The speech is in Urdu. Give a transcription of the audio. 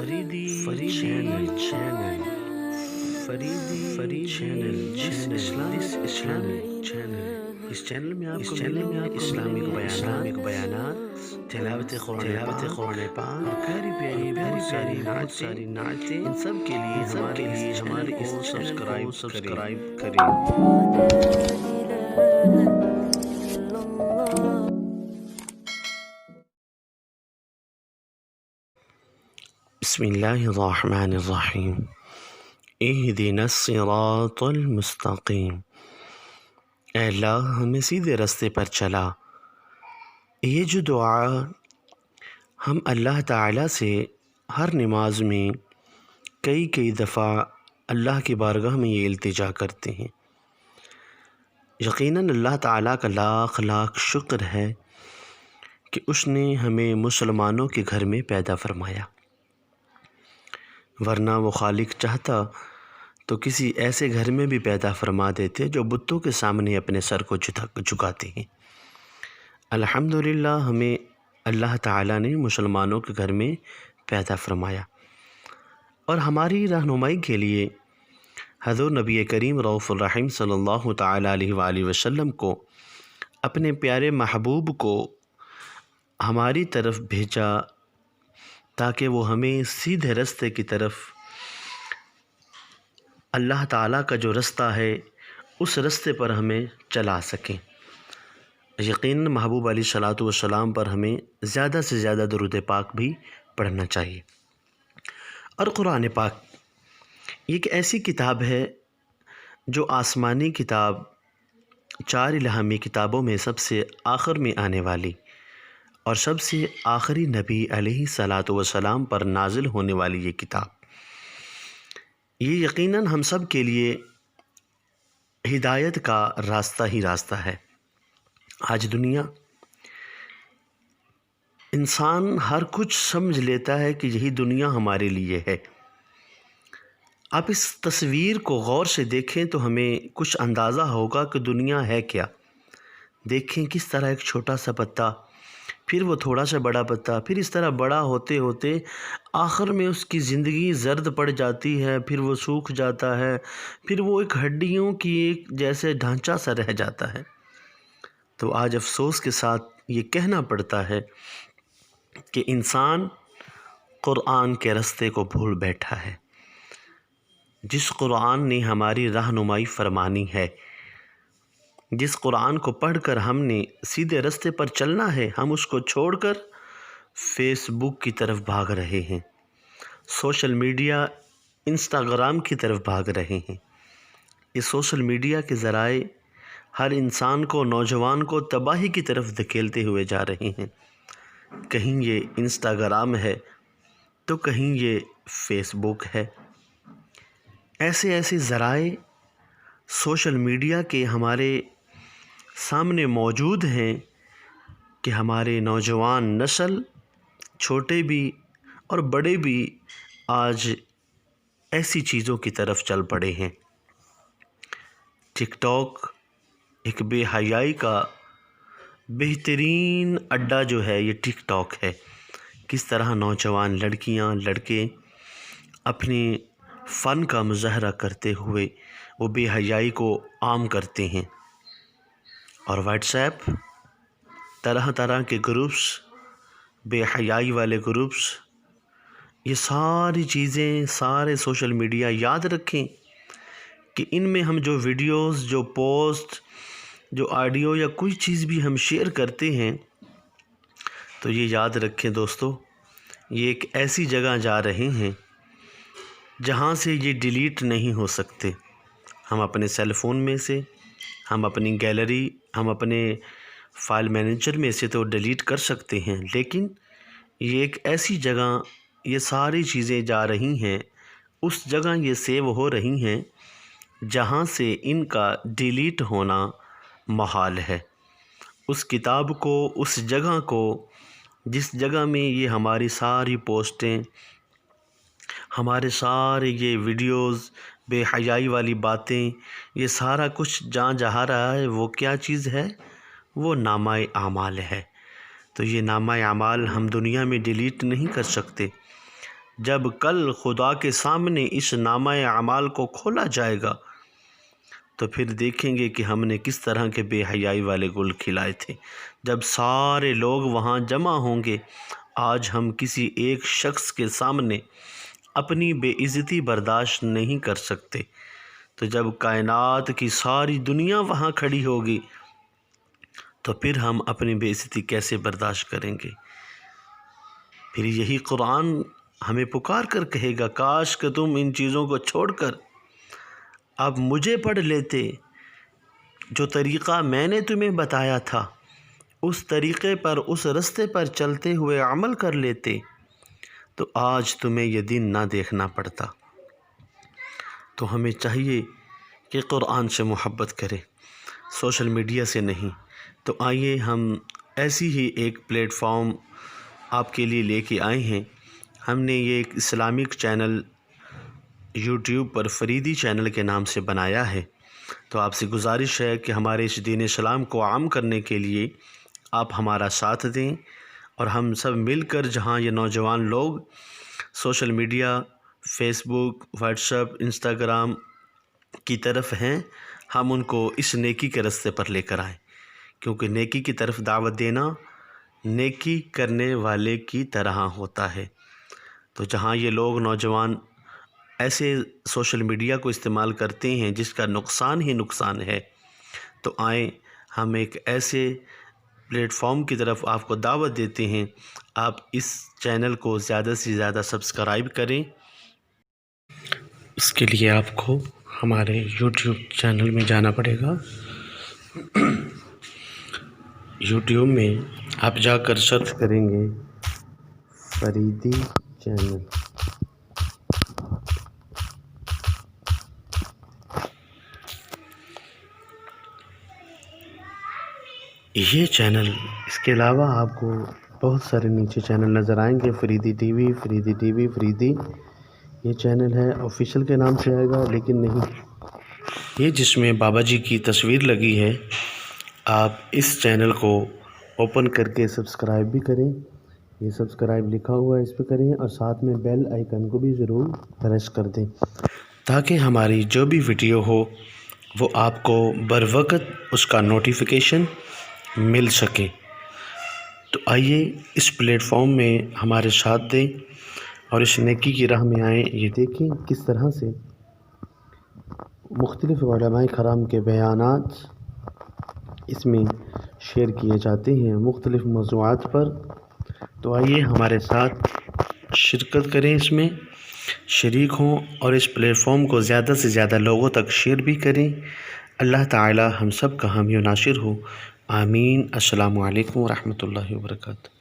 فریدی چینل اس چینل میں آپ کو اسلامک بیانات، تلاوت قرآن پاک اور پیاری ساری نعتیں، ان سب کے لیے ہمارے اس سبسکرائب کریں۔ بسم اللہ الرحمن الرحیم۔ اہدنا الصراط المستقیم۔ اے اللہ ہمیں سیدھے راستے پر چلا۔ یہ جو دعا ہم اللہ تعالیٰ سے ہر نماز میں کئی دفعہ اللہ کی بارگاہ میں یہ التجا کرتے ہیں، یقیناً اللہ تعالیٰ کا لاکھ شکر ہے کہ اس نے ہمیں مسلمانوں کے گھر میں پیدا فرمایا، ورنہ وہ خالق چاہتا تو کسی ایسے گھر میں بھی پیدا فرما دیتے جو بتوں کے سامنے اپنے سر کو جھکاتے ہیں۔ الحمدللہ ہمیں اللہ تعالیٰ نے مسلمانوں کے گھر میں پیدا فرمایا، اور ہماری رہنمائی کے لیے حضور نبی کریم رؤوف الرحیم صلی اللہ تعالیٰ علیہ وآلہ وسلم کو، اپنے پیارے محبوب کو ہماری طرف بھیجا تاکہ وہ ہمیں سیدھے راستے کی طرف، اللہ تعالیٰ کا جو راستہ ہے اس راستے پر ہمیں چلا سکیں۔ یقیناً محبوب علیہ الصلوۃ والسلام پر ہمیں زیادہ سے زیادہ درود پاک بھی پڑھنا چاہیے۔ اور قرآن پاک یہ ایک ایسی کتاب ہے جو آسمانی کتاب، 4 الہامی کتابوں میں سب سے آخر میں آنے والی اور سب سے آخری نبی علیہ الصلوۃ والسلام پر نازل ہونے والی یہ کتاب، یہ یقیناً ہم سب کے لیے ہدایت کا راستہ ہی راستہ ہے۔ آج دنیا، انسان ہر کچھ سمجھ لیتا ہے کہ یہی دنیا ہمارے لیے ہے۔ آپ اس تصویر کو غور سے دیکھیں تو ہمیں کچھ اندازہ ہوگا کہ دنیا ہے کیا۔ دیکھیں کس طرح ایک چھوٹا سا پتا، پھر وہ تھوڑا سا بڑا پتا، پھر اس طرح بڑا ہوتے ہوتے آخر میں اس کی زندگی زرد پڑ جاتی ہے، پھر وہ سوکھ جاتا ہے، پھر وہ ایک ہڈیوں کی ایک جیسے ڈھانچہ سا رہ جاتا ہے۔ تو آج افسوس کے ساتھ یہ کہنا پڑتا ہے کہ انسان قرآن کے راستے کو بھول بیٹھا ہے۔ جس قرآن نے ہماری رہنمائی فرمانی ہے، جس قرآن کو پڑھ کر ہم نے سیدھے راستے پر چلنا ہے، ہم اس کو چھوڑ کر فیس بک کی طرف بھاگ رہے ہیں، سوشل میڈیا، انسٹاگرام کی طرف بھاگ رہے ہیں۔ یہ سوشل میڈیا کے ذرائع ہر انسان کو، نوجوان کو تباہی کی طرف دھکیلتے ہوئے جا رہے ہیں۔ کہیں یہ انسٹاگرام ہے تو کہیں یہ فیس بک ہے۔ ایسے ذرائع سوشل میڈیا کے ہمارے سامنے موجود ہیں کہ ہمارے نوجوان نسل، چھوٹے بھی اور بڑے بھی، آج ایسی چیزوں کی طرف چل پڑے ہیں۔ ٹک ٹاک ایک بے حیائی کا بہترین اڈا جو ہے یہ ٹک ٹاک ہے۔ کس طرح نوجوان لڑکیاں، لڑکے اپنے فن کا مظاہرہ کرتے ہوئے وہ بے حیائی کو عام کرتے ہیں، اور واٹس ایپ، طرح کے گروپس، بے حیائی والے گروپس، یہ ساری چیزیں، سارے سوشل میڈیا، یاد رکھیں کہ ان میں ہم جو ویڈیوز، جو پوسٹ، جو آڈیو یا کوئی چیز بھی ہم شیئر کرتے ہیں، تو یہ یاد رکھیں دوستو، یہ ایک ایسی جگہ جا رہے ہیں جہاں سے یہ ڈیلیٹ نہیں ہو سکتے۔ ہم اپنے سیل فون میں سے، ہم اپنی گیلری، ہم اپنے فائل مینیجر میں سے تو ڈیلیٹ کر سکتے ہیں، لیکن یہ ایک ایسی جگہ یہ ساری چیزیں جا رہی ہیں، اس جگہ یہ سیو ہو رہی ہیں جہاں سے ان کا ڈیلیٹ ہونا محال ہے۔ اس کتاب کو، اس جگہ کو، جس جگہ میں یہ ہماری ساری پوسٹیں، ہمارے سارے یہ ویڈیوز، بے حیائی والی باتیں، یہ سارا کچھ جہاں جا رہا ہے، وہ کیا چیز ہے؟ وہ نامہ اعمال ہے۔ تو یہ نامہ اعمال ہم دنیا میں ڈیلیٹ نہیں کر سکتے۔ جب کل خدا کے سامنے اس نامہ اعمال کو کھولا جائے گا تو پھر دیکھیں گے کہ ہم نے کس طرح کے بے حیائی والے گل کھلائے تھے۔ جب سارے لوگ وہاں جمع ہوں گے، آج ہم کسی ایک شخص کے سامنے اپنی بے عزتی برداشت نہیں کر سکتے، تو جب کائنات کی ساری دنیا وہاں کھڑی ہوگی تو پھر ہم اپنی بے عزتی کیسے برداشت کریں گے؟ پھر یہی قرآن ہمیں پکار کر کہے گا، کاش کہ تم ان چیزوں کو چھوڑ کر اب مجھے پڑھ لیتے، جو طریقہ میں نے تمہیں بتایا تھا اس طریقے پر، اس رستے پر چلتے ہوئے عمل کر لیتے تو آج تمہیں یہ دن نہ دیکھنا پڑتا۔ تو ہمیں چاہیے کہ قرآن سے محبت کریں، سوشل میڈیا سے نہیں۔ تو آئیے ہم ایسی ہی ایک پلیٹ فارم آپ کے لیے لے کے آئے ہیں۔ ہم نے یہ ایک اسلامک چینل یوٹیوب پر فریدی چینل کے نام سے بنایا ہے، تو آپ سے گزارش ہے کہ ہمارے اس دین اسلام کو عام کرنے کے لیے آپ ہمارا ساتھ دیں، اور ہم سب مل کر جہاں یہ نوجوان لوگ سوشل میڈیا، فیس بک، واٹس ایپ، انسٹاگرام کی طرف ہیں، ہم ان کو اس نیکی کے راستے پر لے کر آئیں، کیونکہ نیکی کی طرف دعوت دینا نیکی کرنے والے کی طرح ہوتا ہے۔ تو جہاں یہ لوگ نوجوان ایسے سوشل میڈیا کو استعمال کرتے ہیں جس کا نقصان ہی نقصان ہے، تو آئیں ہم ایک ایسے پلیٹ فارم کی طرف آپ کو دعوت دیتے ہیں، آپ اس چینل کو زیادہ سے زیادہ سبسکرائب کریں۔ اس کے لیے آپ کو ہمارے یوٹیوب چینل میں جانا پڑے گا۔ یوٹیوب میں آپ جا کر سرچ کریں گے فریدی چینل۔ یہ چینل، اس کے علاوہ آپ کو بہت سارے نیچے چینل نظر آئیں گے، Faridi TV, Faridi TV, Faridi یہ چینل ہے، آفیشیل کے نام سے آئے گا لیکن نہیں، یہ جس میں بابا جی کی تصویر لگی ہے، آپ اس چینل کو اوپن کر کے سبسکرائب بھی کریں، یہ سبسکرائب لکھا ہوا ہے اس پہ کریں، اور ساتھ میں بیل آئیکن کو بھی ضرور پریس کر دیں تاکہ ہماری جو بھی ویڈیو ہو وہ آپ کو بروقت اس کا نوٹیفیکیشن مل سکے۔ تو آئیے اس پلیٹ فارم میں ہمارے ساتھ دیں اور اس نیکی کی راہ میں آئیں۔ یہ دیکھیں کس طرح سے مختلف علماء کرام کے بیانات اس میں شیئر کیے جاتے ہیں مختلف موضوعات پر۔ تو آئیے ہمارے ساتھ شرکت کریں، اس میں شریک ہوں، اور اس پلیٹ فارم کو زیادہ سے زیادہ لوگوں تک شیئر بھی کریں۔ اللہ تعالی ہم سب کا حامی و ناصر ہو، آمین۔ السلام علیکم ورحمۃ اللہ وبرکاتہ۔